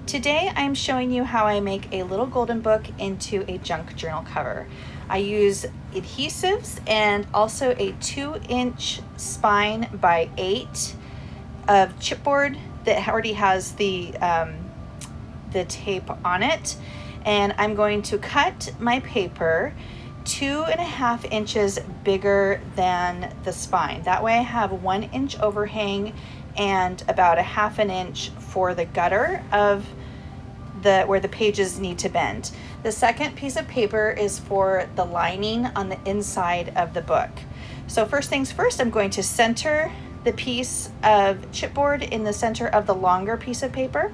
Today I'm showing you how I make a little golden book into a junk journal cover. I use adhesives and also a 2-inch spine by 8 of chipboard that already has the tape on it. And I'm going to cut my paper 2.5 inches bigger than the spine. That way I have 1 inch overhang and about 1/2 inch for the gutter of where the pages need to bend. The second piece of paper is for the lining on the inside of the book. So first things first, I'm going to center the piece of chipboard in the center of the longer piece of paper.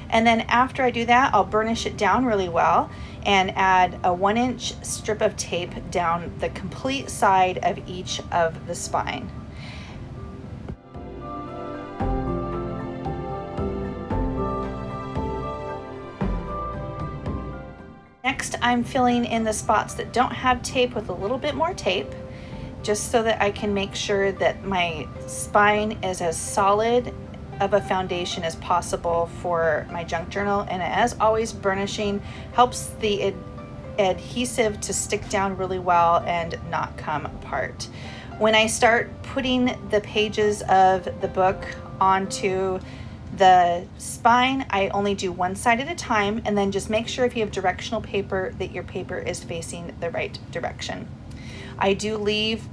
And then after I do that, I'll burnish it down really well and add a 1-inch strip of tape down the complete side of each of the spine. Next, I'm filling in the spots that don't have tape with a little bit more tape, just so that I can make sure that my spine is as solid of a foundation as possible for my junk journal. And as always, burnishing helps the adhesive to stick down really well and not come apart. When I start putting the pages of the book onto the spine, I only do one side at a time, and then just make sure if you have directional paper that your paper is facing the right direction. I do leave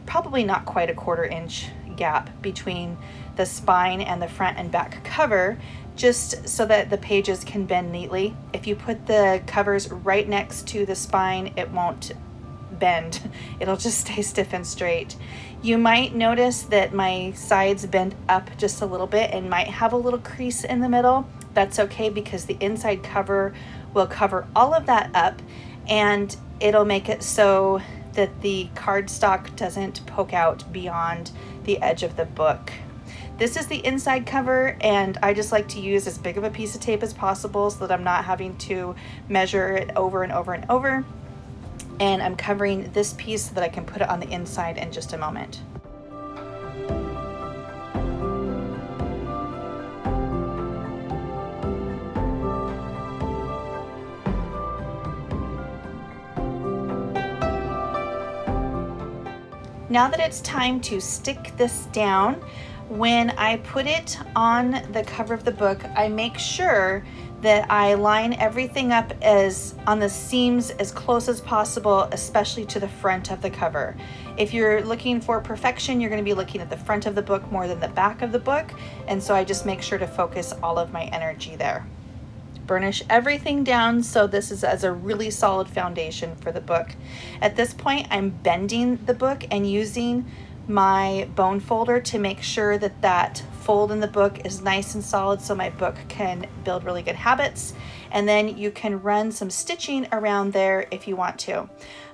probably not quite a 1/4 inch gap between the spine and the front and back cover, just so that the pages can bend neatly. If you put the covers right next to the spine, it won't bend. It'll just stay stiff and straight. You might notice that my sides bend up just a little bit and might have a little crease in the middle. That's okay, because the inside cover will cover all of that up, and it'll make it so that the cardstock doesn't poke out beyond the edge of the book. This is the inside cover, and I just like to use as big of a piece of tape as possible so that I'm not having to measure it over and over and over. And I'm covering this piece so that I can put it on the inside in just a moment. Now that it's time to stick this down, when I put it on the cover of the book, I make sure that I line everything up as on the seams as close as possible, especially to the front of the cover. If you're looking for perfection, you're going to be looking at the front of the book more than the back of the book, and so I just make sure to focus all of my energy there. Burnish everything down so this is as a really solid foundation for the book. At this point, I'm bending the book and using my bone folder to make sure that that fold in the book is nice and solid so my book can build really good habits. And then you can run some stitching around there if you want to.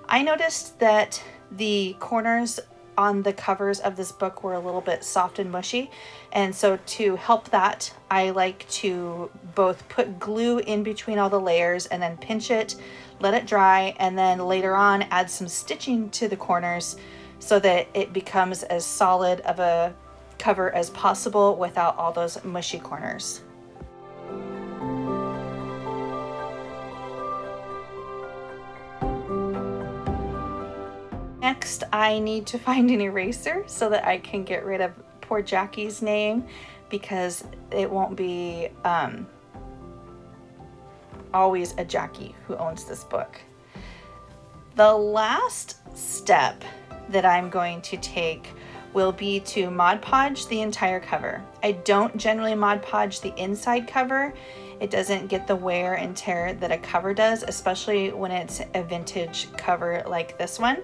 I noticed that the corners on the covers of this book were a little bit soft and mushy, and so to help that, I like to both put glue in between all the layers and then pinch it, let it dry, and then later on add some stitching to the corners so that it becomes as solid of a cover as possible without all those mushy corners. Next, I need to find an eraser so that I can get rid of poor Jackie's name, because it won't be always a Jackie who owns this book. The last step that I'm going to take will be to Mod Podge the entire cover. I don't generally Mod Podge the inside cover. It doesn't get the wear and tear that a cover does, especially when it's a vintage cover like this one.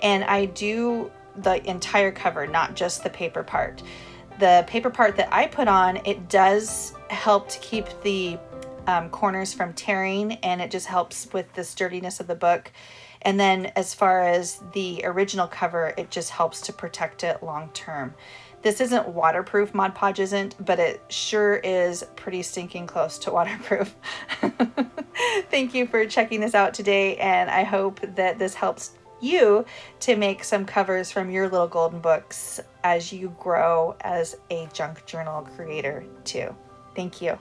And I do the entire cover, not just the paper part. The paper part that I put on, it does help to keep the corners from tearing, and it just helps with the sturdiness of the book. And then as far as the original cover, it just helps to protect it long term. This isn't waterproof, Mod Podge isn't, but it sure is pretty stinking close to waterproof. Thank you for checking this out today, and I hope that this helps you to make some covers from your little golden books as you grow as a junk journal creator too. Thank you.